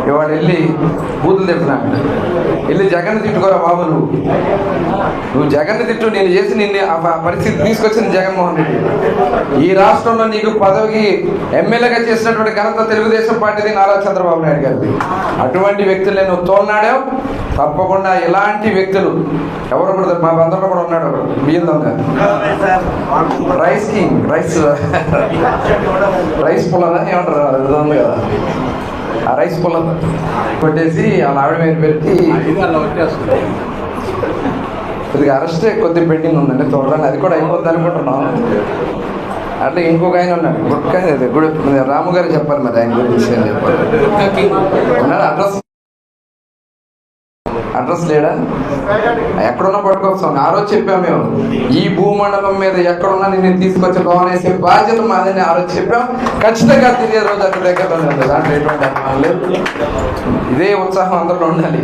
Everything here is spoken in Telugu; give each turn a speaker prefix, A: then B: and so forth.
A: ఇవాడు వెళ్ళి బూతులు తిడుతున్నాడు. వెళ్ళి జగన్ తిట్టుకోరా బాబు, నువ్వు జగన్ తిట్టు, నేను చేసి నిన్ను ఆ పరిస్థితి తీసుకొచ్చింది జగన్మోహన్ రెడ్డి. ఈ రాష్ట్రంలో నీకు పదవికి ఎమ్మెల్యేగా చేసినటువంటి ఘనత తెలుగుదేశం పార్టీది, నారా చంద్రబాబు నాయుడు గారిది. అటువంటి వ్యక్తులు నువ్వు తోలనాడావు. తప్పకుండా ఇలాంటి వ్యక్తులు ఎవరు కూడా మా బంధంలో కూడా ఉన్నాడు బియ్యం దొంగ, రైస్ కింగ్, రైస్ పుల్లనా ఏమంటారు అది ఉంది కదా, ఆ రైస్ పుల్ల కొట్టేసి వాళ్ళ ఆవిడ మీద పెట్టి కొద్దిగా అరెస్టే కొద్దిగా పెండింగ్ ఉందండి, త్వరలో అది కూడా అయిపోద్ది అనుకుంటున్నాం. అట్లా ఇంకొక ఆయన ఉన్నాడు గుడ్ రాము గారు చెప్పాలి, మరి ఆయన గురించి ఏం చెప్పాలి. అడ్రస్ లేడా? ఎక్కడున్నా పట్టుకొస్తాం. ఆ రోజు చెప్పాం మేము, ఈ భూమండలం మీద ఎక్కడున్నా నేను తీసుకొచ్చి లోన్ వేసే బాధ్యత మాదని ఆ రోజు చెప్పాం. ఖచ్చితంగా తిరిగే రోజు అక్కడ దగ్గర దాంట్లో ఎటువంటి అనుమానం లేదు. ఇదే ఉత్సాహం అందరిలో ఉండాలి.